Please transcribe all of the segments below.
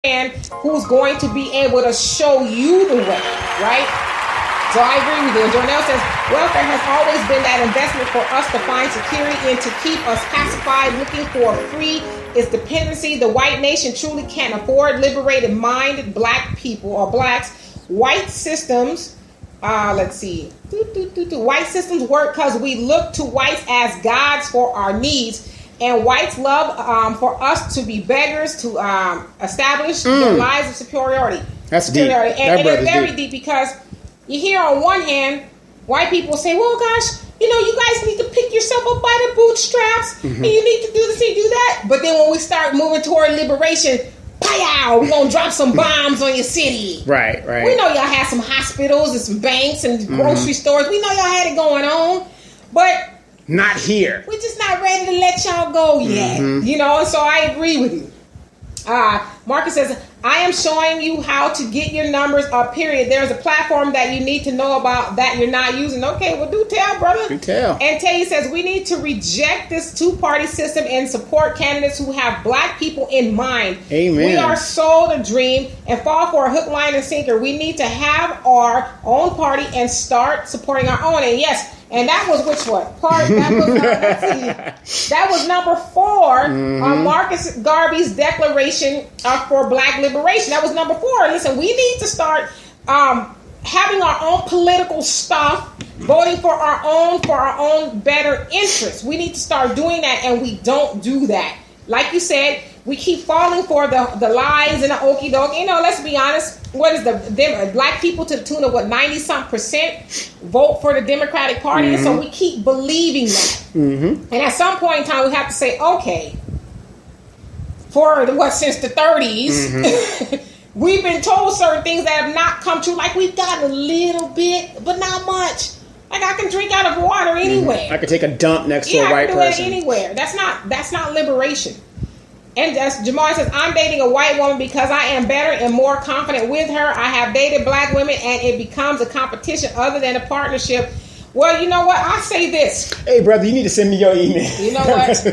man who's going to be able to show you the way, right? So I agree with you. And Jonelle says, welfare has always been that investment for us to find security and to keep us pacified, looking for free is dependency. The white nation truly can't afford liberated minded black people or blacks. White systems, white systems work because we look to whites as gods for our needs. And whites love for us to be beggars, to establish their lives of superiority. That's superiority. deep. And it's very deep because you hear on one hand, white people say, well, gosh, you guys need to pick yourself up by the bootstraps, and you need to do this and do that. But then when we start moving toward liberation, pow, we're going to drop some bombs on your city. Right. We know y'all had some hospitals and some banks and grocery stores. We know y'all had it going on. But not here. We're just not ready to let y'all go yet. And so I agree with you. Marcus says, I am showing you how to get your numbers up, period. There's a platform that you need to know about that you're not using. Okay, well, do tell, brother. Do tell. And Tay says, we need to reject this two-party system and support candidates who have black people in mind. Amen. We are sold a dream and fall for a hook, line, and sinker. We need to have our own party and start supporting our own. And yes, and that was which one? That was number 4 on Marcus Garvey's Declaration for Black Liberation. That was number 4. Listen, we need to start having our own political stuff, voting for our own better interests. We need to start doing that, and we don't do that. Like you said, we keep falling for the lies and the okie doke. Let's be honest. What is the black people to the tune of 90% vote for the Democratic Party? And so we keep believing that. And at some point in time, we have to say, okay, since the 30s, we've been told certain things that have not come true. Like we've gotten a little bit, but not much. Like I can drink out of water anywhere. I could take a dump next to a white person. I can do it anywhere. That's not liberation. And as Jamal says, I'm dating a white woman because I am better and more confident with her. I have dated black women and it becomes a competition other than a partnership. Well, you know what? I say this. Hey, brother, you need to send me your email. You know what?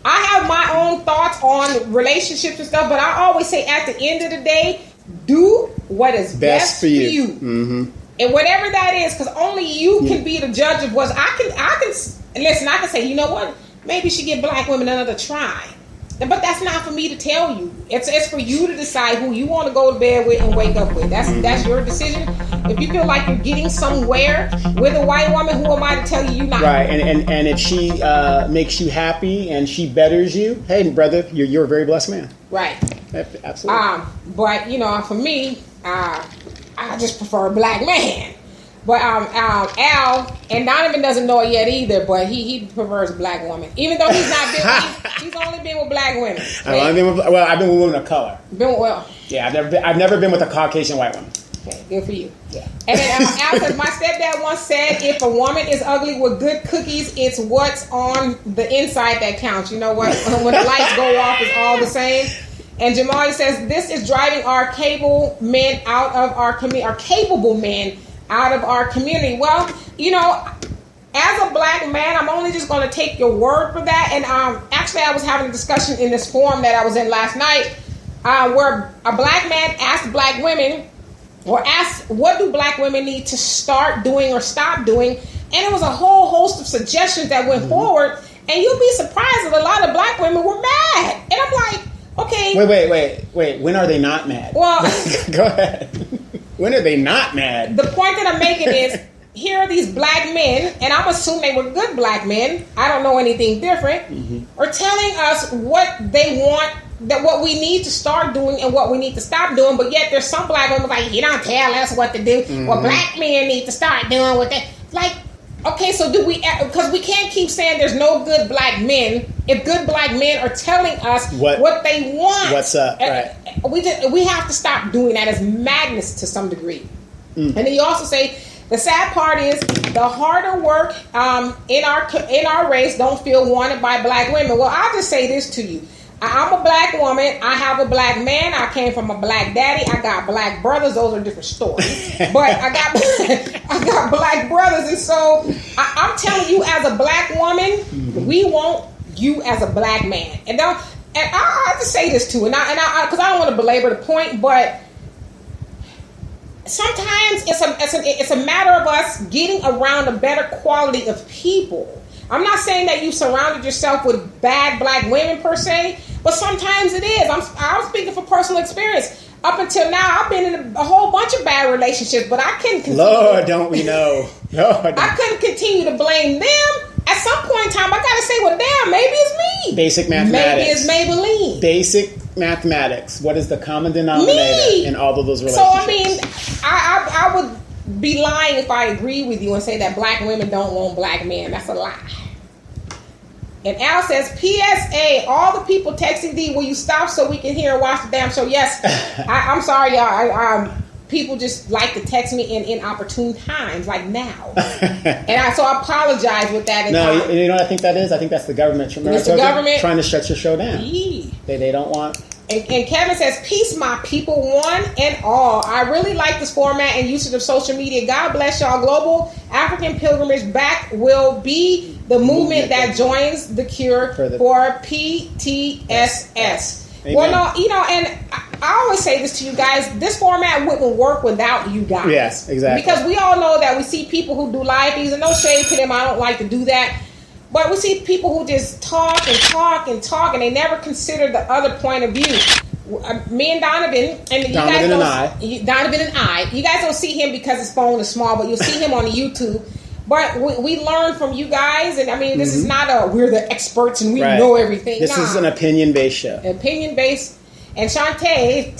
I have my own thoughts on relationships and stuff, but I always say at the end of the day, do what is best for you. And whatever that is, because only you can be the judge of what's. I can say, you know what? Maybe you should give black women another try. But that's not for me to tell you. It's for you to decide who you want to go to bed with and wake up with. That's your decision. If you feel like you're getting somewhere with a white woman, who am I to tell you you're not? Right, and if she makes you happy and she betters you, hey, brother, you're a very blessed man. Right. Absolutely. But for me, I just prefer a black man. But Al and Donovan doesn't know it yet either. But he prefers a black woman, even though he's only been with black women. Right? I've been with women of color. Yeah, I've never been with a Caucasian white woman. Okay, good for you. Yeah. And then Al says, my stepdad once said, if a woman is ugly with good cookies, it's what's on the inside that counts. You know what? When the lights go off, it's all the same. And Jamali says, this is driving our capable men out of our community. Well, as a black man, I'm only just going to take your word for that. And actually, I was having a discussion in this forum that I was in last night where a black man asked black women, or asked, what do black women need to start doing or stop doing? And it was a whole host of suggestions that went forward. And you'll be surprised that a lot of black women were mad. And I'm like, okay. Wait. When are they not mad? Well, go ahead. When are they not mad? The point that I'm making is, here are these black men, and I'm assuming they were good black men. I don't know anything different. Are telling us what they want, that what we need to start doing and what we need to stop doing. But yet there's some black women like, you don't tell us what to do. What black men need to start doing with that. Like, okay, so do we? Because we can't keep saying there's no good black men if good black men are telling us what they want. What's up? Right. We have to stop doing that. As madness to some degree. And then you also say the sad part is the harder work in our race don't feel wanted by black women. Well, I'll just say this to you. I'm a black woman. I have a black man. I came from a black daddy. I got black brothers. Those are different stories. But I got black brothers. And so I'm telling you, as a black woman, we want you as a black man. And And I have to say this too, and I because I don't want to belabor the point, but sometimes it's a matter of us getting around a better quality of people. I'm not saying that you surrounded yourself with bad black women per se, but sometimes it is. I'm speaking from personal experience. Up until now, I've been in a whole bunch of bad relationships, but I couldn't continue. Lord, don't we know? Lord, I couldn't continue to blame them. At some point in time, I gotta say, well, damn, maybe it's me. Basic mathematics. Maybe it's Maybelline. Basic mathematics. What is the common denominator in all of those relationships? So, I mean, I would be lying if I agree with you and say that black women don't want black men. That's a lie. And Al says, PSA, all the people texting D, will you stop so we can hear and watch the damn show? Yes. I'm sorry, y'all. People just like to text me in inopportune times, like now. So I apologize with that. No, you know what I think that is? I think that's the government. It's the government trying to shut your show down. Yeah. They don't want... And Kevin says, peace, my people, one and all. I really like this format and usage of social media. God bless y'all. Global African Pilgrimage Back will be the movement that joins the cure for PTSS. Amen. Well, no, and I always say this to you guys. This format wouldn't work without you guys. Yes, exactly. Because we all know that we see people who do live feeds, and no shade to them. I don't like to do that. But we see people who just talk and talk and talk, and they never consider the other point of view. Me and Donovan, and Donovan and I, you guys don't see him because his phone is small, but you'll see him on the YouTube. But we learn from you guys, and I mean, this is not we're the experts and we know everything. This is an opinion-based show. Opinion-based. And Shantae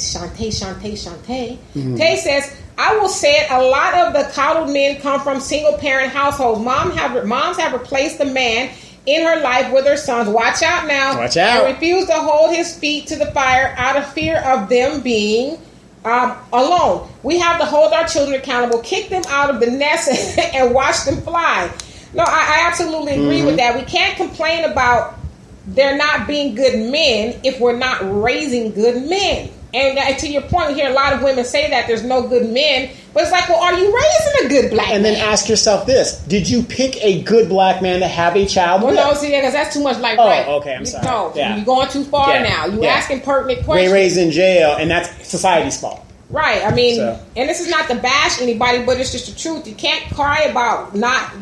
Tay says, I will say it, a lot of the coddled men come from single-parent households. Moms have replaced the man in her life with her sons. Watch out now. Watch out. And refuse to hold his feet to the fire out of fear of them being alone. We have to hold our children accountable, kick them out of the nest, and watch them fly. No, I absolutely agree with that. We can't complain about there not being good men if we're not raising good men. And to your point, we hear a lot of women say that there's no good men, but it's like, well, are you raising a good black man? And then ask yourself this: did you pick a good black man to have a child with? Well, no, see, because that's too much like. Okay, I'm sorry. No, you're going too far now. You're asking pertinent questions. Ray Ray's in jail, and that's society's fault. Right. I mean, and this is not to bash anybody, but it's just the truth. You can't cry about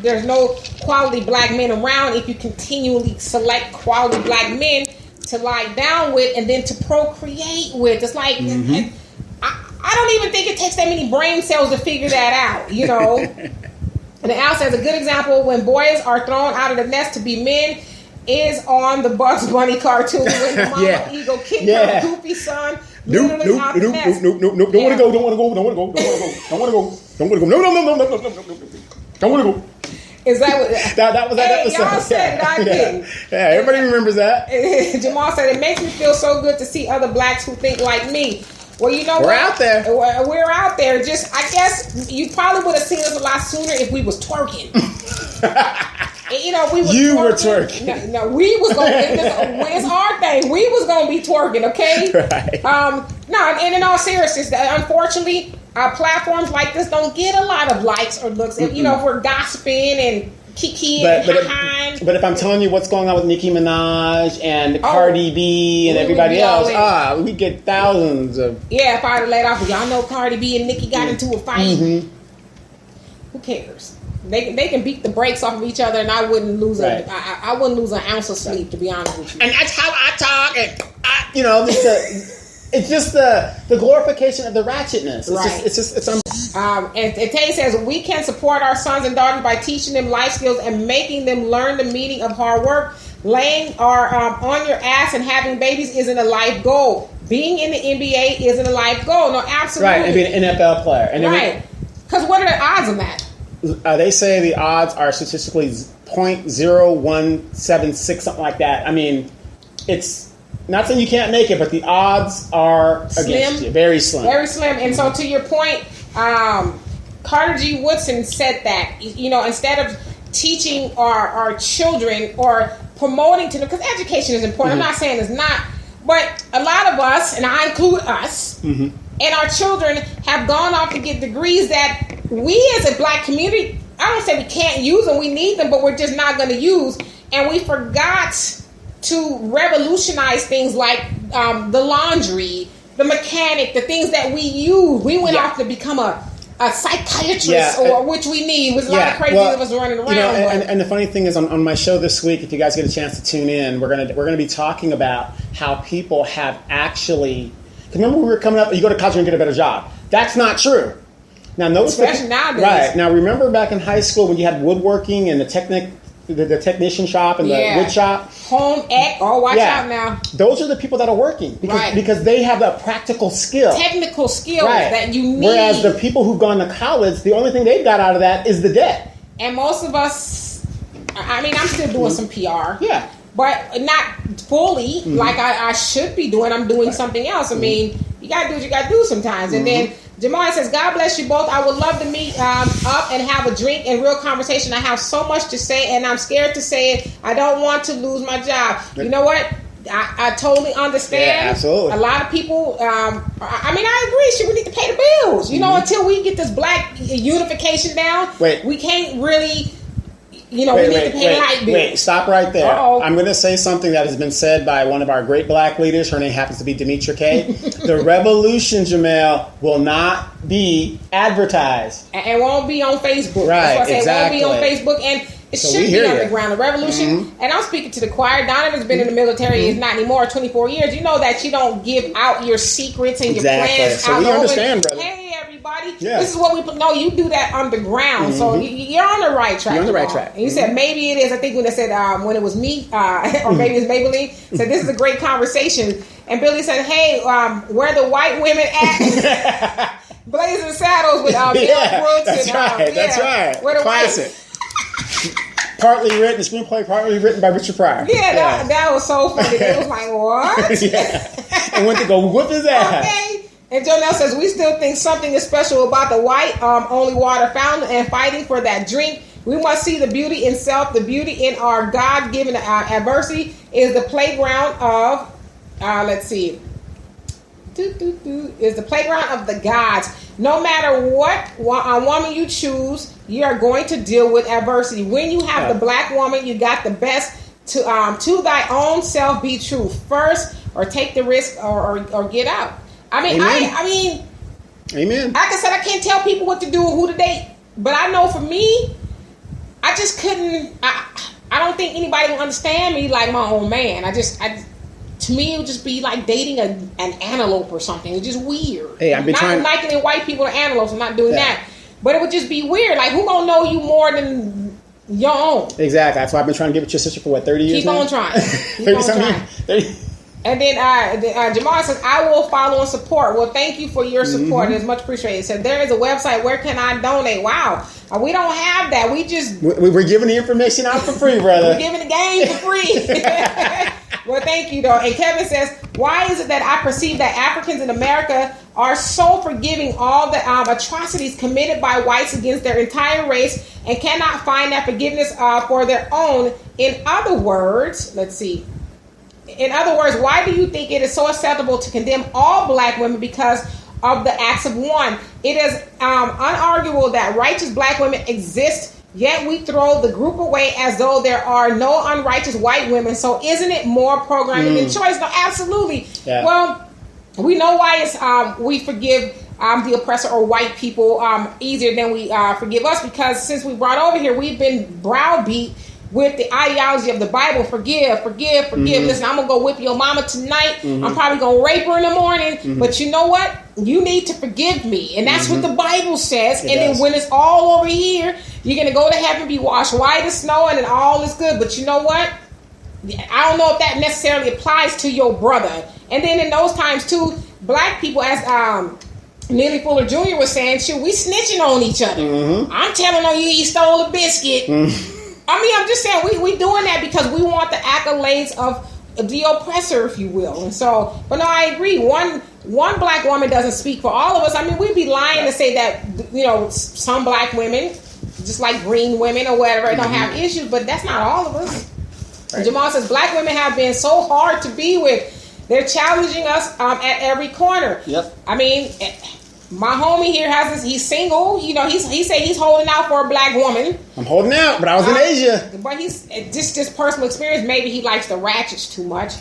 there's no quality black men around if you continually select quality black men to lie down with and then to procreate with. It's like, I don't even think it takes that many brain cells to figure that out, you know. And Al says, a good example when boys are thrown out of the nest to be men is on the Bugs Bunny cartoon when the mama eagle kicked her goofy son. Nope. Don't want to go. Is that what that was that episode? Y'all said I didn't. Yeah, everybody remembers that. Jamal said it makes me feel so good to see other blacks who think like me. Well, you know we're out there. We're out there. Just I guess you probably would have seen us a lot sooner if we was twerking. And, you know, we were twerking. No, we was going to, it's our thing. We was going to be twerking, okay? Right. No, and in all seriousness, unfortunately, platforms like this don't get a lot of likes or looks. You know, if we're gossiping and kiki but if I'm telling you what's going on with Nicki Minaj and Cardi B and everybody else, we get thousands of... Yeah, if I had laid off, y'all know Cardi B and Nicki got into a fight. Who cares? They can beat the brakes off of each other, and I wouldn't lose I wouldn't lose an ounce of sleep, to be honest with you. And that's how I talk. And it's just the glorification of the ratchetness. And Tay says we can support our sons and daughters by teaching them life skills and making them learn the meaning of hard work. Laying on your ass and having babies isn't a life goal. Being in the NBA isn't a life goal. No, absolutely. Right, and being an NFL player. And because what are the odds of that? They say the odds are statistically 0.0176, something like that. I mean, it's not saying you can't make it, but the odds are against you. Very slim. Very slim. And so to your point, Carter G. Woodson said that, you know, instead of teaching our children or promoting to them, because education is important. I'm not saying it's not, but a lot of us, and I include us, and our children have gone off to get degrees that we as a black community, I don't say we can't use them, we need them, but we're just not going to use. And we forgot to revolutionize things like the laundry, the mechanic, the things that we use. We went off to become a psychiatrist, or which we need. There's a lot of crazy of us running around. And the funny thing is, on my show this week, if you guys get a chance to tune in, we're gonna be talking about how people have actually. Because remember, when we were coming up, you go to college and get a better job. That's not true. Now, especially nowadays. Right now, remember back in high school when you had woodworking and the technician shop and the wood shop? Home ec. Oh, watch out now. Those are the people that are working because they have that practical skill. Technical skills that you need. Whereas the people who've gone to college, the only thing they've got out of that is the debt. And most of us, I mean, I'm still doing some PR. Yeah. But not fully like I should be doing. I'm doing something else. I mean, you got to do what you got to do sometimes. And then Jamal says, God bless you both. I would love to meet up and have a drink and real conversation. I have so much to say, and I'm scared to say it. I don't want to lose my job. You know what? I totally understand. Yeah, absolutely. A lot of people, I mean, I agree. Shit, we need to pay the bills. You know, until we get this black unification down, we can't really... You know, we need to pay light bills. Wait, stop right there. Uh-oh. I'm going to say something that has been said by one of our great black leaders. Her name happens to be Demetra K. The revolution, Jamel, will not be advertised. And it won't be on Facebook. Right, That's what I say. exactly. It won't be on Facebook. And it should be underground. The revolution, and I'm speaking to the choir. Donovan's been in the military, is not anymore, 24 years. You know that you don't give out your secrets and your plans so out we understand, brother. Hey, everybody, this is what we put. No, you do that underground. So you're on the right track. You're on the right track. And you said maybe it is. I think when they said when it was me, or maybe it's Maybelline, said this is a great conversation. And Billy said, hey, where the white women at? Blazing saddles with Mel Brooks. That's right. That's right. Where the classic. Partly written, screenplay partly written by Richard Pryor. Yeah, that was so funny. It was like, what? And went to go whoop his ass. Okay. And Jonelle says, we still think something is special about the white, only water fountain and fighting for that drink. We must see the beauty in self. The beauty in our God-given adversity is the playground of, let's see, is the playground of the gods. No matter what woman you choose, you are going to deal with adversity. When you have the black woman, you got the best to thy own self be true first, or take the risk or get out. I mean, I mean, amen. Like I said, I can't tell people what to do or who to date, but I know for me, I just couldn't. I don't think anybody will understand me like my own man. To me, it would just be like dating an antelope or something. It's just weird. Hey, I've been not likening white people to antelopes. I'm not doing that. But it would just be weird. Like, who gonna know you more than your own? Exactly. That's why I've been trying to give it to your sister for 30 years Keep now? on trying. Keep on trying. 30. And then Jamal says, I will follow and support. Well, thank you for your support. It's much appreciated. So there is a website. Where can I donate? Wow. We don't have that. We're giving the information out for free, brother. We're giving the game for free. Well, thank you, though. And Kevin says, why is it that I perceive that Africans in America are so forgiving all the atrocities committed by whites against their entire race and cannot find that forgiveness for their own? In other words, why do you think it is so acceptable to condemn all black women because of the acts of one? It is unarguable that righteous black women exist, yet we throw the group away as though there are no unrighteous white women. So isn't it more programming than choice? No, absolutely. Yeah. Well, we know why it's we forgive the oppressor or white people easier than we forgive us, because since we brought over here, we've been browbeat with the ideology of the Bible. Forgive. Listen, I'm going to go whip your mama tonight. I'm probably going to rape her in the morning. But you know what? You need to forgive me. And that's what the Bible says. Then when it's all over here, you're going to go to heaven, be washed white as snow, and then all is good. But you know what? I don't know if that necessarily applies to your brother. And then in those times, too, black people, as Neely Fuller Jr. was saying, shoot, we snitching on each other. I'm telling on you stole a biscuit. I mean, I'm just saying we doing that because we want the accolades of the oppressor, if you will. And so, but no, I agree. One black woman doesn't speak for all of us. I mean, we'd be lying to say that, you know, some black women, just like green women or whatever, don't have issues, but that's not all of us. Right. Jamal says, black women have been so hard to be with. They're challenging us at every corner. Yep. I mean, My homie here has this. He's single. You know, he said he's holding out for a black woman. I'm holding out, but I was in Asia. But he's just personal experience. Maybe he likes the ratchets too much.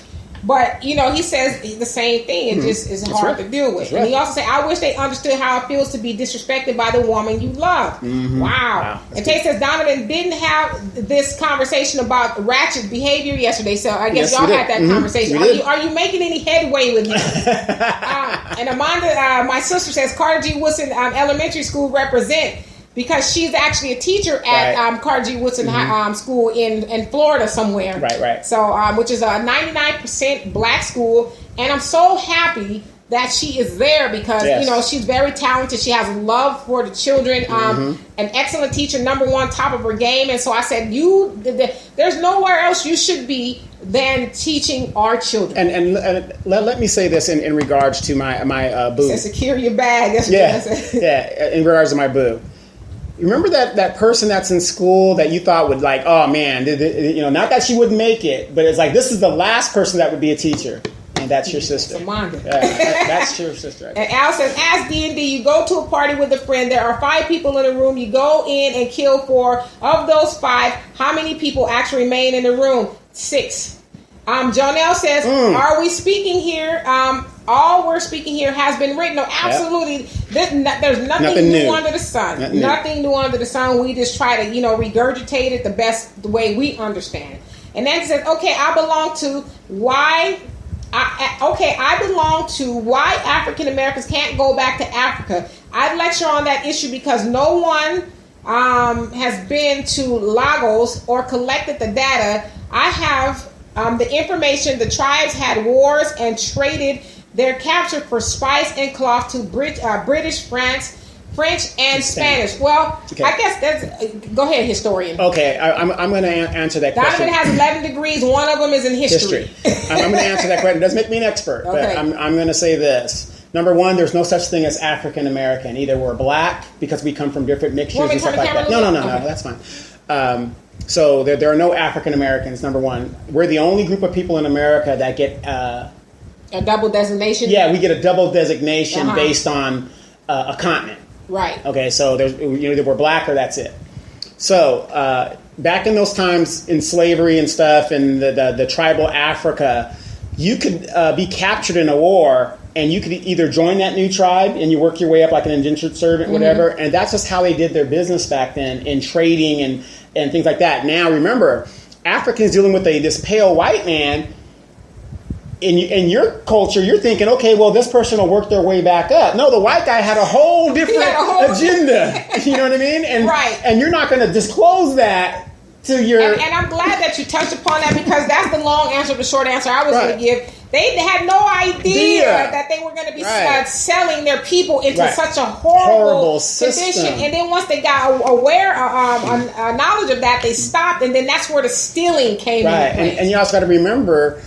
But, you know, he says the same thing. It just is hard to deal with. And he also said, I wish they understood how it feels to be disrespected by the woman you love. Wow. And Tate says Donovan didn't have this conversation about ratchet behavior yesterday. So I guess y'all had that conversation. Are you making any headway with him? And Amanda, my sister, says Carter G. Woodson Elementary School represent, because she's actually a teacher at Carter G. Woodson School in Florida somewhere. Right. So, which is a 99% black school. And I'm so happy that she is there because, you know, she's very talented. She has love for the children. An excellent teacher, number one, top of her game. And so I said, there's nowhere else you should be than teaching our children. And let me say this in regards to my boo. Secure your bag. That's in regards to my boo. Remember that person that's in school that you thought would like, oh man, you know, not that she wouldn't make it, but it's like, this is the last person that would be a teacher. And that's your sister. Amanda. That's your sister. And Al says, as D&D, you go to a party with a friend. There are 5 people in the room. You go in and kill 4. Of those 5, how many people actually remain in the room? 6. Jonelle says, are we speaking here? All we're speaking here has been written. No, absolutely. There's nothing new under the sun. Nothing new under the sun. We just try to, regurgitate it the way we understand it. And then it says, okay, I belong to why African Americans can't go back to Africa. I'd lecture on that issue because no one has been to Lagos or collected the data. I have the information. The tribes had wars and traded their capture for spice and cloth to British, French, and Spanish. Well, I guess that's... Go ahead, historian. Okay, I'm going to answer that question. Donovan has 11 degrees. One of them is in history. I'm going to answer that question. It doesn't make me an expert, but I'm going to say this. Number one, there's no such thing as African American. Either we're black because we come from different mixtures and stuff like that. No, that's fine. So there are no African Americans, number one. We're the only group of people in America that get... a double designation? Yeah, we get a double designation based on a continent. Right. Okay, so there's, either we're black or that's it. So back in those times in slavery and stuff and the tribal Africa, you could be captured in a war and you could either join that new tribe and you work your way up like an indentured servant, whatever, and that's just how they did their business back then in trading and things like that. Now, remember, Africans dealing with this pale white man. In your culture, you're thinking, okay, well, this person will work their way back up. No, the white guy had a whole different agenda. You know what I mean? And you're not going to disclose that to your... And I'm glad that you touched upon that because that's the long answer, the short answer I was going to give. They had no idea that they were going to be selling their people into such a horrible condition. And then once they got aware, knowledge of that, they stopped. And then that's where the stealing came in. And you also got to remember...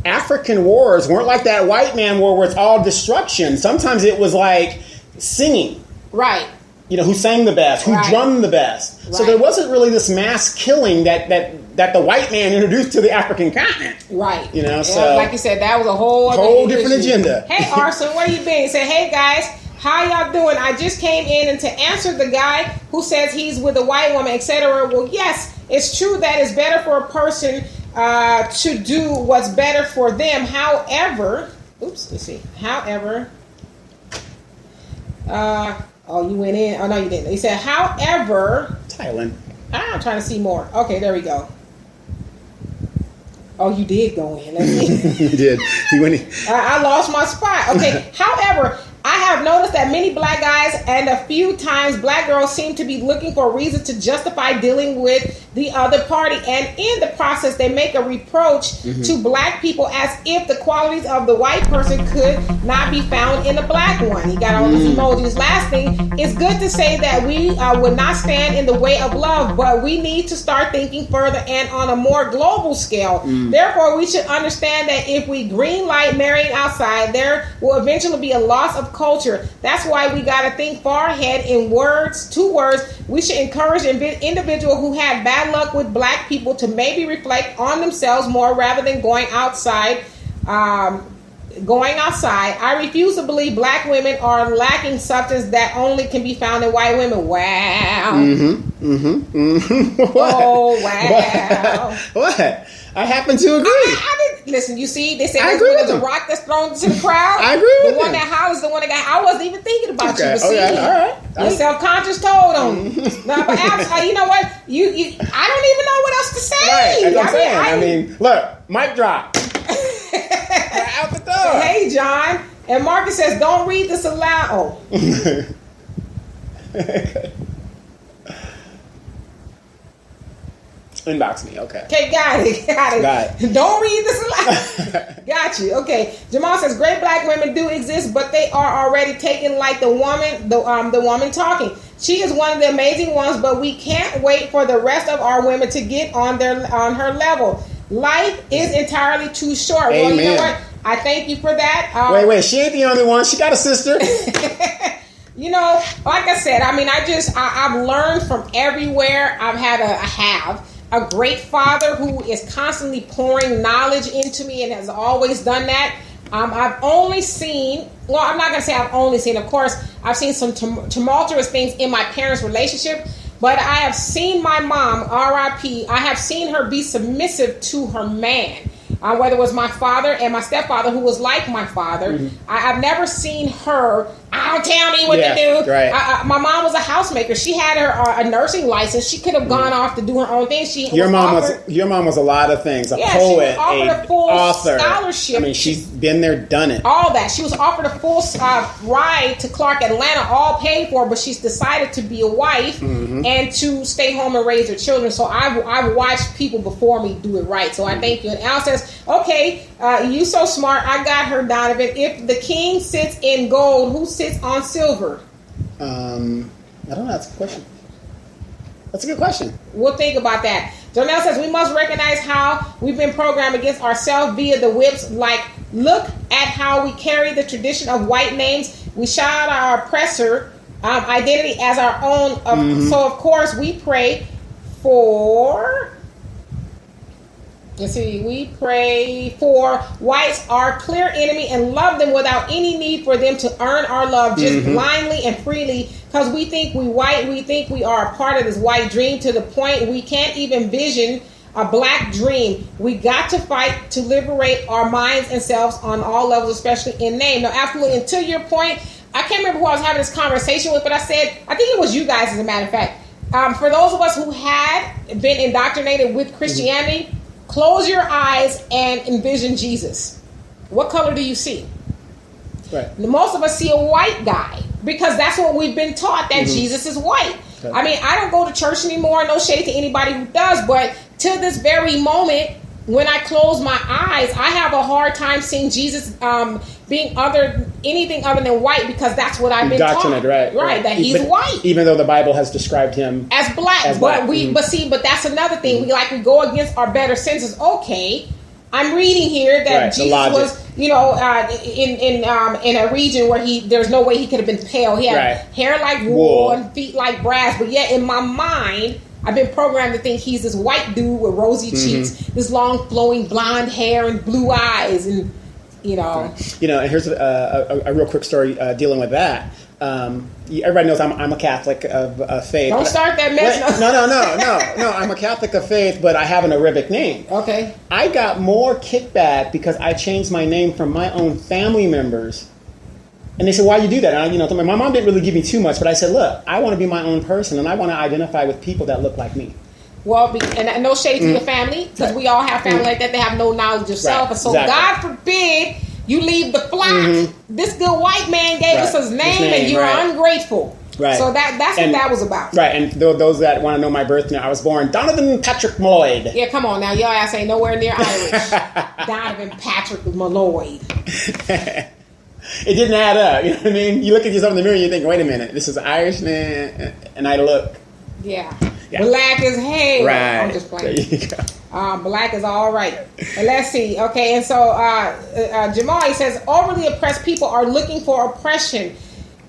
African wars weren't like that white man war where it's all destruction. Sometimes it was like singing. Right. Who sang the best, who drummed the best. Right. So there wasn't really this mass killing that the white man introduced to the African continent. Right. So like you said, that was a whole different agenda. Hey, Arson, where you been? He said, hey guys, how y'all doing? I just came in and to answer the guy who says he's with a white woman, etc. Well, yes, it's true that it's better for a person to do what's better for them. However, you went in. Oh, no, you didn't. He said, however, Thailand. I'm trying to see more. Okay, there we go. Oh, you did go in. Let's see. You did. You went in. I lost my spot. Okay, however, I have noticed that many black guys and a few times black girls seem to be looking for a reason to justify dealing with the other party. And in the process, they make a reproach to black people as if the qualities of the white person could not be found in the black one. He got all these emojis. Last thing, it's good to say that we would not stand in the way of love, but we need to start thinking further and on a more global scale. Therefore, we should understand that if we green light marrying outside, there will eventually be a loss of culture. That's why we got to think far ahead in 2 words. We should encourage individuals who had bad luck with black people to maybe reflect on themselves more rather than going outside going outside. I refuse to believe black women are lacking substance that only can be found in white women. Wow. Oh, wow. What? I happen to agree. Listen, you see, they say I agree with the them. rock that's thrown to the crowd. I agree with the one them. that hollers, the one that got. I wasn't even thinking about you. But see, Okay. All right. your self-conscious told them. No, but you know what? You, I don't even know what else to say. Right. That's what I'm saying. I mean, look, mic drop. Out the door. Hey, John. And Marcus says, don't read this aloud. Oh. Inbox me, okay. Okay, got it. Don't read this aloud. Got you. Okay. Jamal says, great black women do exist, but they are already taken like the woman talking. She is one of the amazing ones, but we can't wait for the rest of our women to get on her level. Life is entirely too short. Amen. Well, you know what? I thank you for that. Wait, she ain't the only one. She got a sister. You know, like I said, I mean, I've learned from everywhere. I have a great father who is constantly pouring knowledge into me and has always done that. I've only seen, well, I'm not going to say I've only seen, of course, I've seen some tumultuous things in my parents' relationship, but I have seen my mom, R.I.P., I have seen her be submissive to her man. Whether it was my father and my stepfather, who was like my father, I've never seen her. Don't tell me what to do. Right. My mom was a housemaker. She had a nursing license. She could have gone off to do her own thing. Your mom was a lot of things. A poet, she was offered a full author, scholarship. I mean, she's been there, done it. All that. She was offered a full ride to Clark Atlanta, all paid for, but she's decided to be a wife and to stay home and raise her children. So I've watched people before me do it right. So I thank you. And Al says, okay, you so smart. I got her, Donovan. If the king sits in gold, who sits on silver? I don't know. That's a good question. That's a good question. We'll think about that. Jonelle says, we must recognize how we've been programmed against ourselves via the whips. Like, look at how we carry the tradition of white names. We shout out our oppressor identity as our own. So, of course, we pray for... we pray for whites, our clear enemy, and love them without any need for them to earn our love, just blindly and freely, because we think we think we are a part of this white dream to the point we can't even vision a black dream. We got to fight to liberate our minds and selves on all levels, especially in name. Now, absolutely, and to your point, I can't remember who I was having this conversation with, but I said, I think it was you guys, as a matter of fact. For those of us who had been indoctrinated with Christianity, close your eyes and envision Jesus. What color do you see? Right. Most of us see a white guy because that's what we've been taught, that Jesus is white. Okay. I mean, I don't go to church anymore. No shade to anybody who does, but to this very moment, when I close my eyes, I have a hard time seeing Jesus being anything other than white, because that's what I've been taught. Right, that he's white. Even though the Bible has described him as black. But that's another thing. We go against our better senses. Okay, I'm reading here that Jesus was, in a region where there's no way he could have been pale. He had hair like wool and feet like brass. But yet in my mind, I've been programmed to think he's this white dude with rosy cheeks, this long flowing blonde hair and blue eyes, and and here's a real quick story dealing with that. Everybody knows I'm a Catholic of faith. Don't start that mess. No. I'm a Catholic of faith, but I have an Arabic name. Okay. I got more kickback because I changed my name from my own family members. And they said, why you do that? And my mom didn't really give me too much, but I said, look, I want to be my own person, and I want to identify with people that look like me. Well, and no shade to your family, because we all have family like that. They have no knowledge of self. And so God forbid you leave the flock. This good white man gave us his name and you're ungrateful. Right. So that's what that was about. Right. And those that want to know my birth now, I was born Donovan Patrick Malloyd. Yeah, come on now. Your ass ain't nowhere near Irish. Donovan Patrick Malloyd. It didn't add up. You know what I mean? You look at yourself in the mirror and you think, wait a minute, this is Irish, man. And I look. Yeah. Black as hell. Right. I'm just playing. There you go. Black is all right. And let's see. Okay, and so Jamal, he says, overly oppressed people are looking for oppression.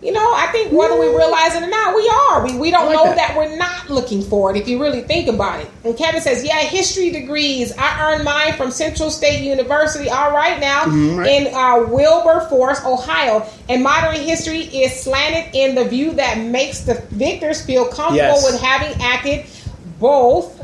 I think whether we realize it or not, we are. We don't know that we're not looking for it, if you really think about it. And Kevin says, yeah, history degrees. I earned mine from Central State University. All right now, in Wilberforce, Ohio. And modern history is slanted in the view that makes the victors feel comfortable with having acted both,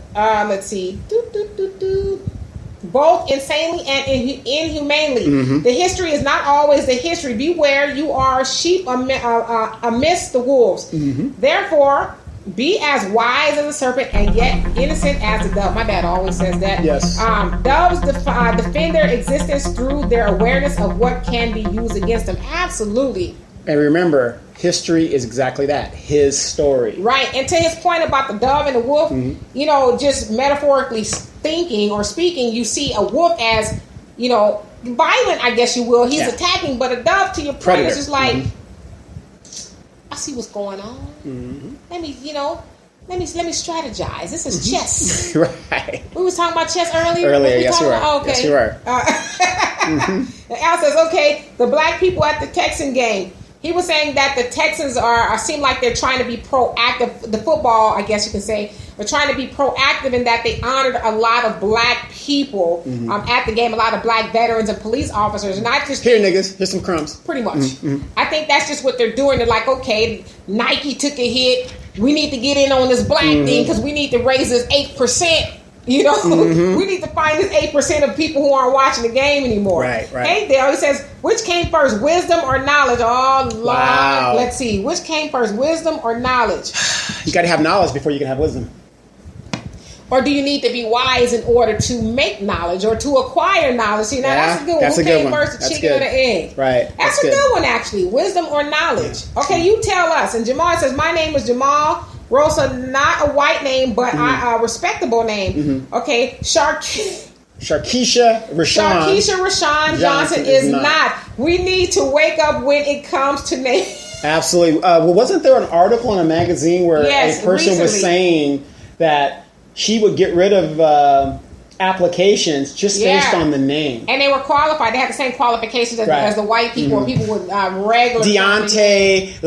both insanely and inhumanely. The history is not always the history. Beware, you are sheep amidst the wolves. Therefore, be as wise as a serpent and yet innocent as a dove. My dad always says that. Yes. Doves defend their existence through their awareness of what can be used against them. Absolutely. And remember, history is exactly that, his story. Right. And to his point about the dove and the wolf, just metaphorically thinking or speaking, you see a wolf as, violent, I guess you will. He's attacking, but a dove, to your point, is just like, I see what's going on. Let me strategize. This is chess. Right. We was talking about chess earlier. Yes, we were. Okay. Yes, you were. And Al says, okay, the black people at the Texan game. He was saying that the Texans seem like they're trying to be proactive. The football, I guess you can say, they're trying to be proactive in that they honored a lot of black people at the game, a lot of black veterans and police officers. And I just here, niggas, here's some crumbs. Pretty much. I think that's just what they're doing. They're like, okay, Nike took a hit. We need to get in on this black thing because we need to raise this 8%. We need to find this 8% of people who aren't watching the game anymore. Right. Hey, Dale, he says, which came first, wisdom or knowledge? Oh, Lord. Wow. Let's see. Which came first, wisdom or knowledge? You got to have knowledge before you can have wisdom. Or do you need to be wise in order to make knowledge or to acquire knowledge? See, now that's a good one. Who came first, the chicken or the egg? Right. That's a good one, actually. Wisdom or knowledge? Okay, you tell us. And Jamal says, my name is Jamal Rosa, not a white name, but a respectable name. Okay, Sharkeisha Rashawn Johnson is not. We need to wake up when it comes to names. Absolutely. Wasn't there an article in a magazine where a person was saying that she would get rid of applications just based on the name? And they were qualified. They had the same qualifications as the white people or people with regular. Deontay,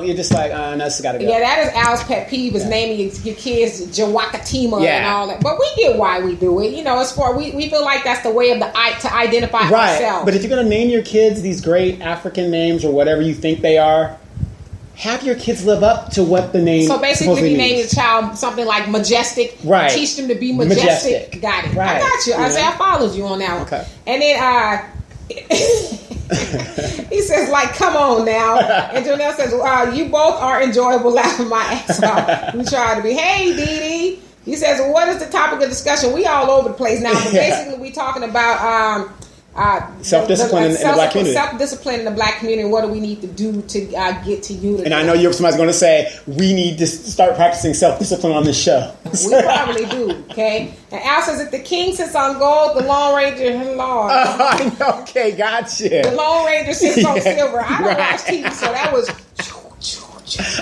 you're just like, no, this got to go. Yeah, that is Al's pet peeve, is naming your kids Jawakatima and all that. But we get why we do it. It's for, we feel like that's the way of to identify ourselves. But if you're going to name your kids these great African names or whatever you think they are, have your kids live up to what the name. So basically, you name your child something like majestic. Right. Teach them to be majestic. Got it. Right. I got you. I followed you on that one. Okay. And then he says, like, come on now. And Jonelle says, you both are enjoyable, laughing my ass off. We try to be. Hey, Dee Dee. He says, what is the topic of discussion? We all over the place now. But basically, we talking about self-discipline in the black community. Self-discipline in the black community. What do we need to do to get to unity? And I know somebody's going to say, we need to start practicing self-discipline on this show. We probably do, okay? And Al says, if the king sits on gold, the Lone Ranger, Lord. Okay, gotcha. The Lone Ranger sits on silver. I don't watch TV, so that was...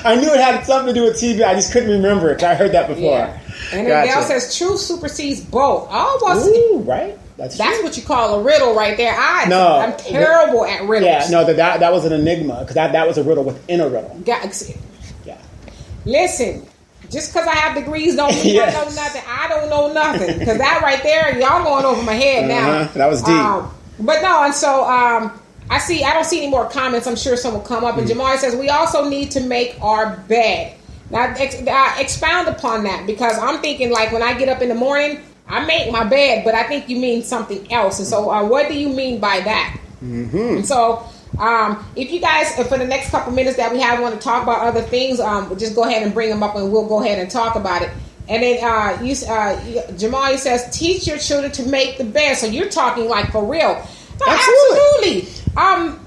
I knew it had something to do with TV. I just couldn't remember it. I heard that before. Yeah. And then Dale says, truth supersedes both. Ooh, right? That's what you call a riddle right there. I'm terrible at riddles. Yeah, no, that was an enigma, because that was a riddle within a riddle. Yeah. Listen, just because I have degrees don't mean I know nothing. I don't know nothing. Because that right there, y'all going over my head now. That was deep. But no, and so I don't see any more comments. I'm sure some will come up. And Jamari says, we also need to make our bed. Now, expound upon that, because I'm thinking, like, when I get up in the morning, I make my bed, but I think you mean something else. And so what do you mean by that? And so if you guys, for the next couple minutes that we have, want to talk about other things, just go ahead and bring them up and we'll go ahead and talk about it. And then Jamal says, teach your children to make the bed. So you're talking like for real. No, absolutely. And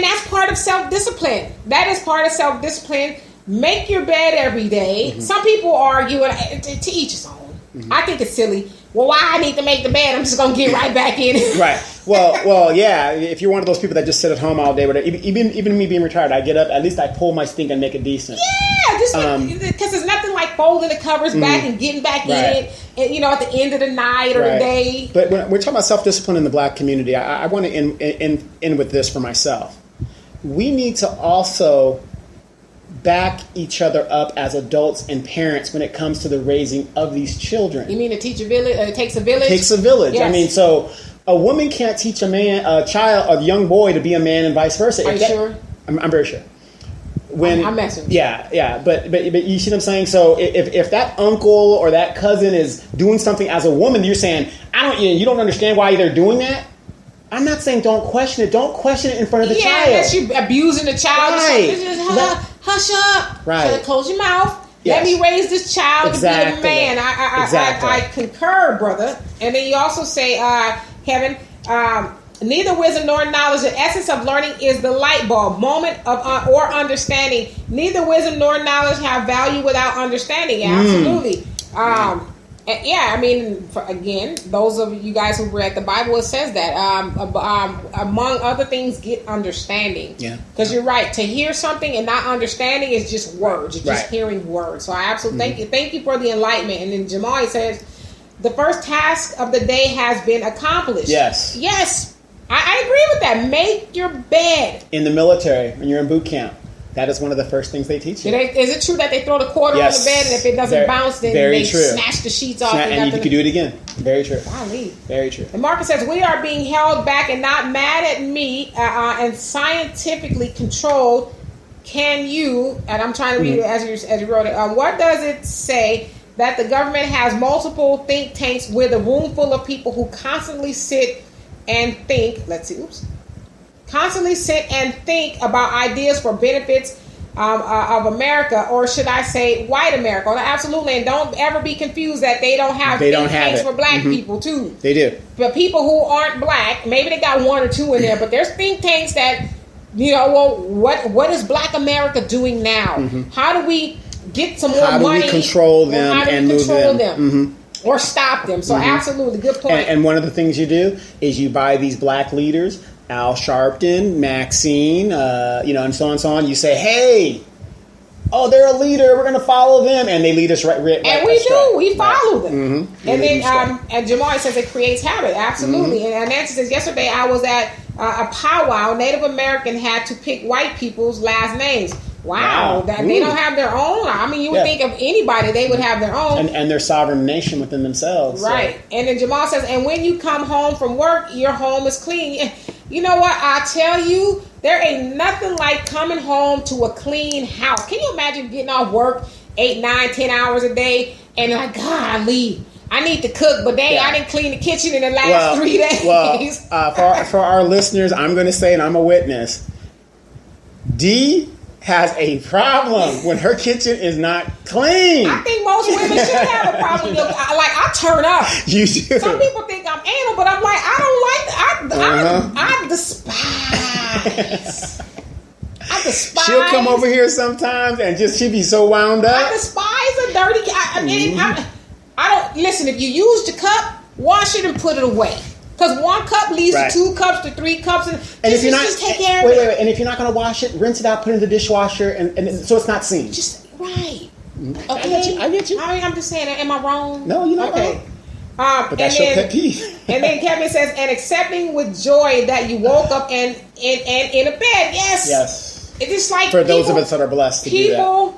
that's part of self-discipline. That is part of self-discipline. Make your bed every day. Some people argue, to each his own. I think it's silly. Well, why I need to make the bed? I'm just going to get right back in it. Right. Well, yeah. If you're one of those people that just sit at home all day, even me being retired, I get up, at least I pull my stink and make it decent. Yeah, just because there's nothing like folding the covers back and getting back in it, and, at the end of the night or the day. But when we're talking about self-discipline in the black community, I want to end with this for myself. we need to also back each other up as adults and parents when it comes to the raising of these children. You mean it takes a village? It takes a village. Yes. I mean, so a woman can't teach a child, a young boy, to be a man, and vice versa. Are you sure? I'm very sure. I'm messing with you. Yeah, but you see what I'm saying? So if that uncle or that cousin is doing something as a woman, you're saying, you don't understand why they're doing that? I'm not saying don't question it. Don't question it in front of the child. Yeah, unless you're abusing the child. Right. Just, hush up. Right. Close your mouth. Yes. Let me raise this child to be a man. Exactly. I concur, brother. And then you also say, Kevin, neither wisdom nor knowledge. The essence of learning is the light bulb moment of or understanding. Neither wisdom nor knowledge have value without understanding. Yeah, absolutely. I mean, again, those of you guys who read the Bible, it says that among other things, get understanding. Yeah, because you're right. To hear something and not understanding is just words. It's just hearing words. So I absolutely thank you for the enlightenment. And then Jamal says, the first task of the day has been accomplished. Yes. I agree with that. Make your bed. In the military, when you're in boot camp, that is one of the first things they teach you. Is it true that they throw the quarter on the bed, and if it doesn't bounce, then they snatch the sheets off? And you can do it again. Very true. Golly. Very true. And Marcus says, we are being held back and not mad at me and scientifically controlled. Can you, and I'm trying to read it as you wrote it, what does it say that the government has multiple think tanks with a room full of people who constantly sit and think, constantly sit and think about ideas for benefits of America, or should I say white America? Absolutely. And don't ever be confused that they don't have think tanks for black people too. They do. But people who aren't black, maybe they got one or two in there, but there's think tanks that, what is black America doing now? How do we get some more money? How do we control them and move them? Or stop them. So absolutely, good point. And one of the things you do is you buy these black leaders, Al Sharpton, Maxine, and so on and so on. You say, hey, they're a leader, we're going to follow them. And they lead us right and we do. We follow them. And then and Jamal says it creates habit. Absolutely. And Nancy says, yesterday I was at a powwow. Native American had to pick white people's last names. Wow. That they don't have their own. I mean, you would think of anybody, they would have their own. And their sovereign nation within themselves. Right. So. And then Jamal says, and when you come home from work, your home is clean. You know what? I tell you, there ain't nothing like coming home to a clean house. Can you imagine getting off work 8, 9, 10 hours a day and like, golly, I need to cook, but I didn't clean the kitchen in the last 3 days. Well, for our listeners, I'm going to say, and I'm a witness, D has a problem when her kitchen is not clean. I think most women should have a problem. I turn up. You do. Some people think I'm anal, but I'm like, I don't like. I despise. I despise. She'll come over here sometimes and she'll be so wound up. I despise a dirty. I don't listen. If you use the cup, wash it and put it away. Because 1 cup leads to 2 cups to 3 cups, and if you're not, just take care of it. Wait, and if you're not going to wash it, rinse it out, put it in the dishwasher, and so it's not seen. Just right. Okay, I get you. I'm just saying, am I wrong? No, you're not wrong. But that's your pet peeve. And then Kevin says, and accepting with joy that you woke up and in a bed. Yes. It's just like for those of us that are blessed to do that.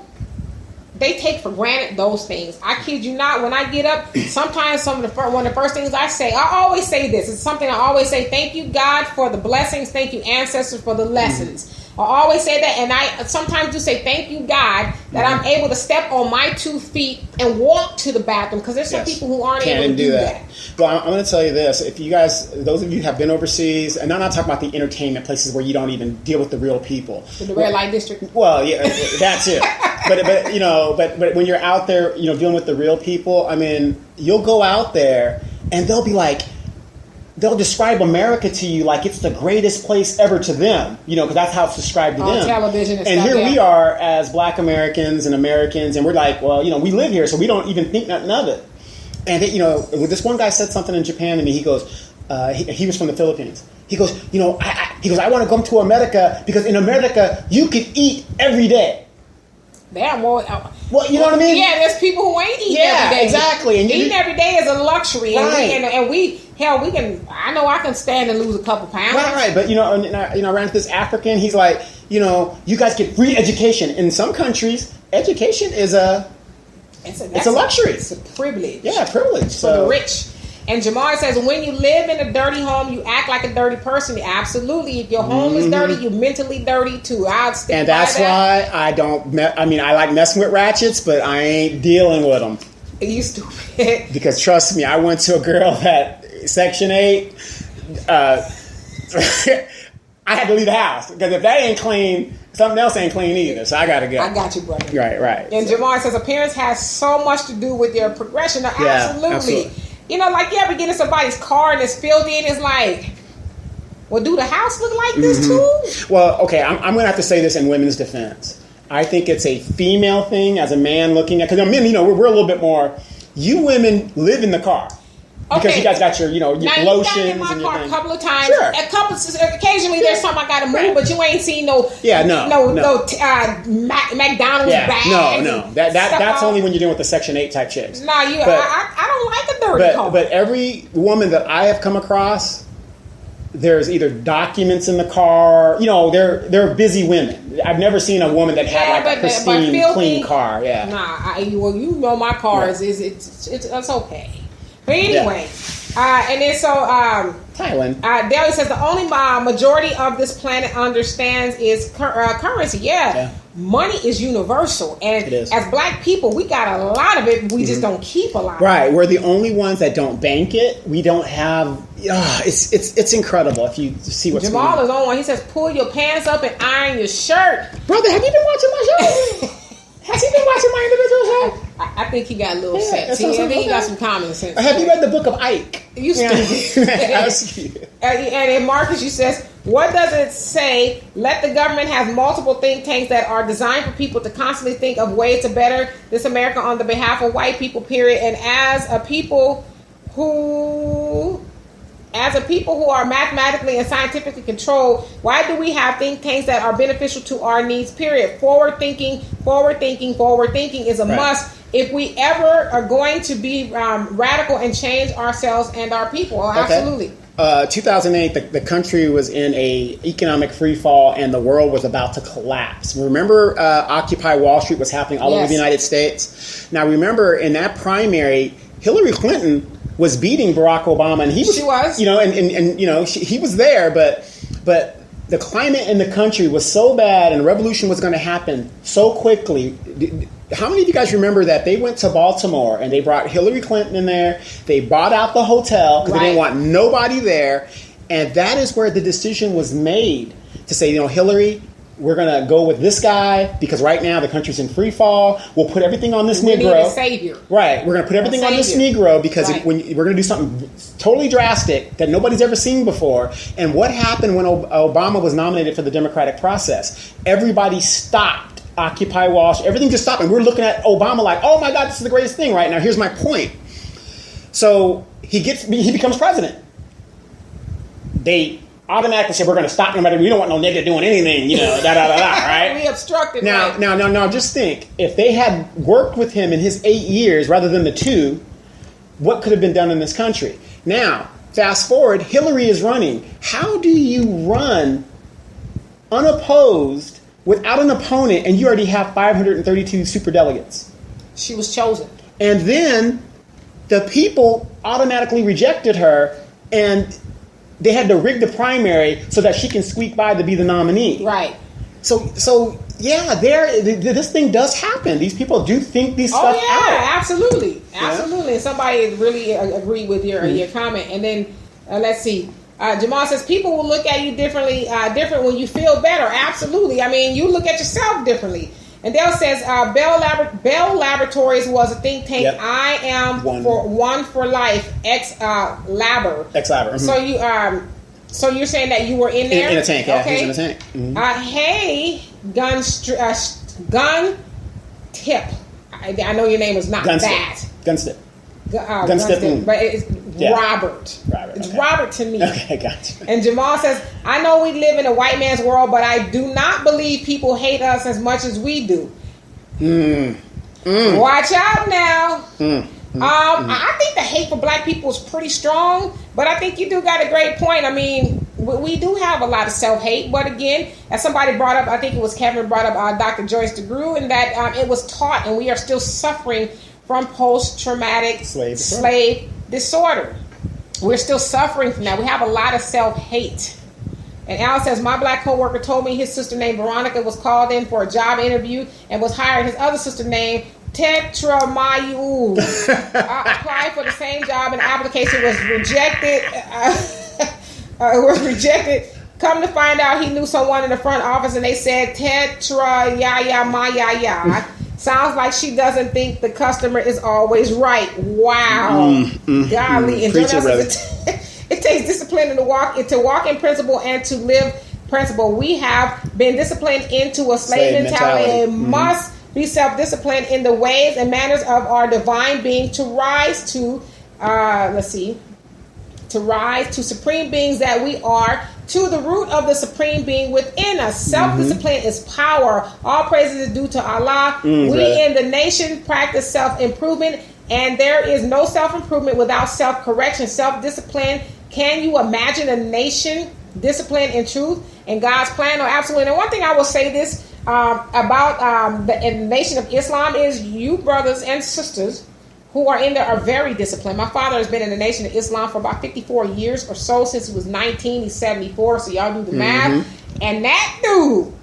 They take for granted those things. I kid you not. When I get up, sometimes one of the first things I say, I always say this. It's something I always say. Thank you, God, for the blessings. Thank you, ancestors, for the lessons. I always say that, and I sometimes do say, thank you, God, that I'm able to step on my 2 feet and walk to the bathroom, because there's some people who aren't able to do that. Well, I'm going to tell you this. If you guys, those of you who have been overseas, and I'm not talking about the entertainment places where you don't even deal with the real people. The red light district? Well, yeah, that's it. But when you're out there, dealing with the real people, I mean, you'll go out there and they'll be like, they'll describe America to you like it's the greatest place ever to them, because that's how it's described to them. On television and stuff. And here we are as Black Americans, and we're like, well, we live here, so we don't even think nothing of it. And this one guy said something in Japan to me. He goes, he was from the Philippines. He goes, I want to come to America because in America you could eat every day. They're more. Well, you know what I mean? Yeah, there's people who ain't eating every day. Exactly. And eating every day is a luxury, right. and we hell, I know I can stand and lose a couple pounds. Right. But around this African, he's like, you guys get free education. In some countries, education is it's a luxury. It's a privilege. Yeah, privilege. For the rich. And Jamal says, when you live in a dirty home, you act like a dirty person. Absolutely. If your home is dirty, you're mentally dirty too. I'd stick And that's why I don't. I like messing with ratchets, but I ain't dealing with them. You stupid. Because trust me, I went to a girl that Section 8. I had to leave the house because if that ain't clean, something else ain't clean either. So I gotta go. I got you, brother. Right. And Jamal says, appearance has so much to do with your progression. Absolutely. Like you ever get in somebody's car and it's filthy and it's like, well, do the house look like this too? Well, okay, I'm going to have to say this in women's defense. I think it's a female thing as a man looking at, because men, we're a little bit more, you women live in the car. Because you guys got your, your now, lotions you got in my and car your a couple of times. Sure. Occasionally, there's something I got to move, but you ain't seen no McDonald's bag. No. That's only when you're dealing with the Section 8 type chicks. No, I don't like a dirty car. But every woman that I have come across, there's either documents in the car. They're busy women. I've never seen a woman that had a pristine, clean car. Yeah. Nah, my car it's okay. But anyway, and then so Thailand. Daly says the only majority of this planet understands is currency. Yeah. Money is universal, and as black people, we got a lot of it. We just don't keep a lot. Right, we're the only ones that don't bank it. We don't have. It's incredible if you see what's Jamal going on. is on one. He says, "Pull your pants up and iron your shirt." Brother, have you been watching my show? Has he been watching my individual show? I think he got a little sense. I think he got some common sense. Have you read the book of Ike? You stupid. And in Marcus, you says, what does it say? Let the government have multiple think tanks that are designed for people to constantly think of ways to better this America on the behalf of white people, period. And as a people who are mathematically and scientifically controlled, why do we have think tanks that are beneficial to our needs, period? Forward thinking is a must if we ever are going to be radical and change ourselves and our people. Absolutely. 2008, the country was in a economic free fall and the world was about to collapse. Remember Occupy Wall Street was happening all over the United States? Now remember, in that primary, Hillary Clinton was beating Barack Obama, and he was, he was there, but the climate in the country was so bad, and a revolution was going to happen so quickly. How many of you guys remember that they went to Baltimore and they brought Hillary Clinton in there? They bought out the hotel because they didn't want nobody there, and that is where the decision was made to say, Hillary, we're going to go with this guy because right now the country's in free fall. We'll put everything on this Negro. We need a savior. Right. We're going to put everything on this Negro because when we're going to do something totally drastic that nobody's ever seen before. And what happened when Obama was nominated for the democratic process? Everybody stopped Occupy Wall Street. Everything just stopped. And we're looking at Obama like, oh my God, this is the greatest thing right now. Here's my point. So he becomes president. They automatically say we're going to stop no matter. We don't want no nigga doing anything, right? We obstructed. Now, just think if they had worked with him in his 8 years rather than the 2, what could have been done in this country? Now, fast forward, Hillary is running. How do you run unopposed without an opponent, and you already have 532 superdelegates? She was chosen, and then the people automatically rejected her, and they had to rig the primary so that she can squeak by to be the nominee. Right. So yeah, this thing does happen. These people do think these stuff out. Oh yeah, absolutely. And somebody really agreed with your comment. And then let's see. Jamal says people will look at you different when you feel better. Absolutely. I mean, you look at yourself differently. And Dale says Bell Laboratories was a think tank. Yep. I am one for life. Ex-Labor. Ex-Labor. Mm-hmm. So you're saying that you were in there? In a tank, yeah. Okay. He's in a tank. Mm-hmm. Hey, Gun Tip. I know your name is not that. Gunstip. Gunstip. But it's Robert. It's okay. Robert to me. Okay, gotcha. And Jamal says, I know we live in a white man's world, but I do not believe people hate us as much as we do. Watch out now. I think the hate for black people is pretty strong, But I think you do got a great point. I mean, we do have a lot of self-hate. But again, as somebody brought up, I think it was Kevin brought up Dr. Joyce DeGruy, and that it was taught, and we are still suffering from post-traumatic slave disorder. We're still suffering from that. We have a lot of self-hate. And Al says, my black coworker told me his sister named Veronica was called in for a job interview and was hired. His other sister named Tetramayu applied for the same job and application was rejected. Come to find out, he knew someone in the front office and they said Tetra ya ma ya. Sounds like she doesn't think the customer is always right. Wow. Golly. And it takes discipline to walk in principle and to live principle. We have been disciplined into a slave mentality and must be self-disciplined in the ways and manners of our divine being to rise to, supreme beings that we are, to the root of the supreme being within us. Self-discipline is power. All praises is due to Allah. We in the nation practice self-improvement, and there is no self-improvement without self-correction, self-discipline. Can you imagine a nation disciplined in truth and God's plan? No, absolutely. And one thing I will say this about the nation of Islam is you brothers and sisters who are in there are very disciplined. My father has been in the nation of Islam for about 54 years or so, since he was 19. He's 74, so y'all do the math. And that dude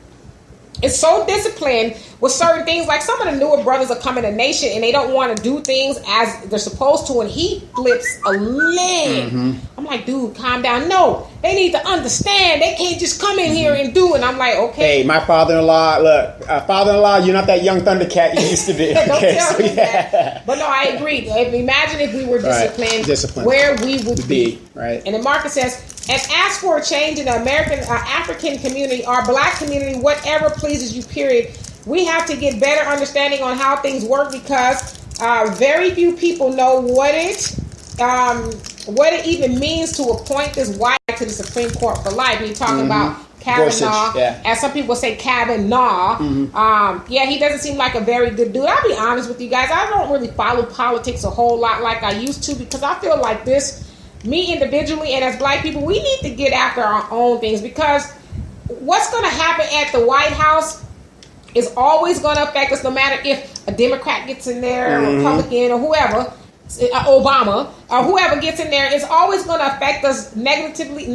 is so disciplined with certain things. Like some of the newer brothers are coming to nation and they don't want to do things as they're supposed to, and he flips a lid. I'm like, dude, calm down. No, they need to understand. They can't just come in here and do. And I'm like, okay. Hey, my father-in-law, look, father-in-law, you're not that young Thundercat you used to be. Don't tell me that. But no, I agree. Imagine if we were disciplined, where we would be. Right. And then Marcus says, and ask for a change in the African community, our black community, whatever pleases you, period. We have to get better understanding on how things work because very few people know what it even means to appoint this white to the Supreme Court for life. You're talking about Kavanaugh, as some people say Kavanaugh. He doesn't seem like a very good dude. I'll be honest with you guys. I don't really follow politics a whole lot like I used to because I feel like me individually and as black people, we need to get after our own things because what's going to happen at the White House is always going to affect us no matter if a Democrat gets in there, a Republican or whoever, Obama, or whoever gets in there, it's always going to affect us negatively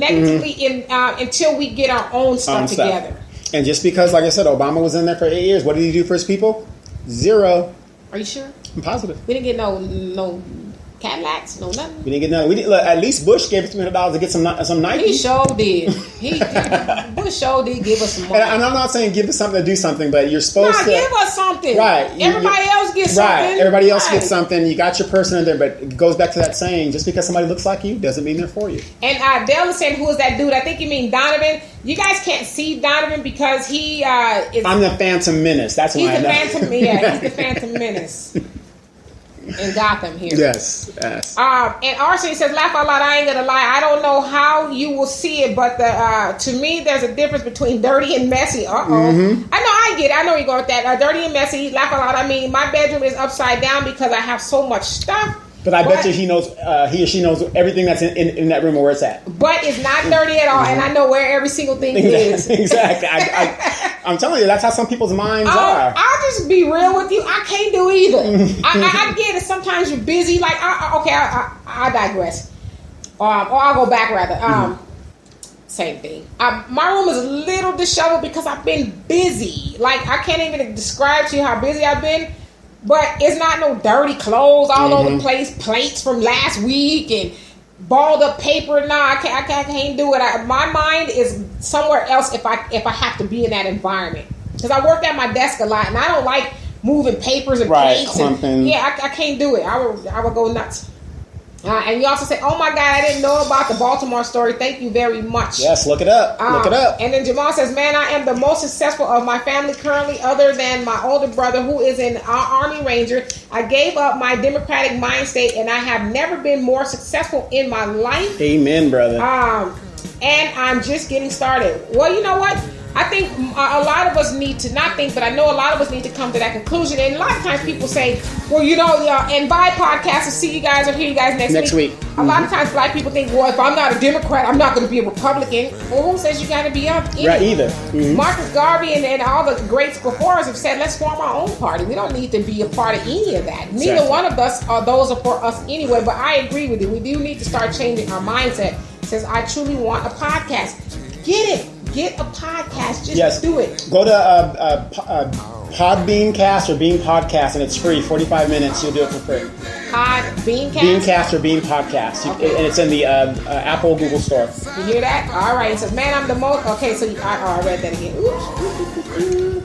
until we get our own stuff together. And just because, like I said, Obama was in there for 8 years, what did he do for his people? Zero. Are you sure? I'm positive. We didn't get no Cadillacs, no nothing. We didn't get nothing. At least Bush gave us $300 to get some Nike. He sure did. Bush sure did give us some money. And I'm not saying give us something to do something, but you're supposed to give us something. Right. Everybody else gets something. Right. Everybody else gets something. You got your person in there, but it goes back to that saying: just because somebody looks like you doesn't mean they're for you. And Dale is saying, "Who is that dude?" I think you mean Donovan. You guys can't see Donovan because he is. I'm the Phantom Menace. That's why I know. He's the Phantom Menace. In Gotham here. Yes. And Arsenal says, laugh out loud, I ain't gonna lie. I don't know how you will see it, but to me, there's a difference between dirty and messy. I know, I get it. I know you go with that. Dirty and messy, laugh out loud. I mean, my bedroom is upside down because I have so much stuff. But I bet you he or she knows everything that's in that room or where it's at. But it's not dirty at all, and I know where every single thing is. Exactly. I'm telling you, that's how some people's minds are. I'll just be real with you. I can't do either. I get it. Sometimes you're busy. Like, I digress. Or I'll go back rather. Same thing. My room is a little disheveled because I've been busy. Like, I can't even describe to you how busy I've been. But it's not no dirty clothes all over the place, plates from last week and balled up paper. Nah, I can't do it. My mind is somewhere else if I have to be in that environment. Because I work at my desk a lot and I don't like moving papers and plates. I can't do it. I would go nuts. And you also say, oh my God, I didn't know about the Baltimore story. Thank you very much. Yes, look it up. Look it up. And then Jamal says, man, I am the most successful of my family currently other than my older brother who is an Army Ranger. I gave up my democratic mind state and I have never been more successful in my life. Amen, brother. And I'm just getting started. Well, you know what? I think a lot of us need to not think, but I know a lot of us need to come to that conclusion. And a lot of times people say, well, and by podcast, and see you guys or hear you guys next week. A lot of times black people think, well, if I'm not a Democrat, I'm not going to be a Republican. Well, who says you got to be up either? Right, either. Mm-hmm. Marcus Garvey and all the greats before us have said, let's form our own party. We don't need to be a part of any of that. Neither Exactly. one of us those are for us anyway. But I agree with you. We do need to start changing our mindset. It says, I truly want a podcast. Get it. Get a podcast. Just do it. Go to Podbeancast or Bean Podcast, and it's free. 45 minutes. You'll do it for free. Beancast? Beancast or Bean Podcast. Okay. And it's in the Apple Google Store. You hear that? All right. It says, man, I'm the most... Okay, so I read that again. Oops.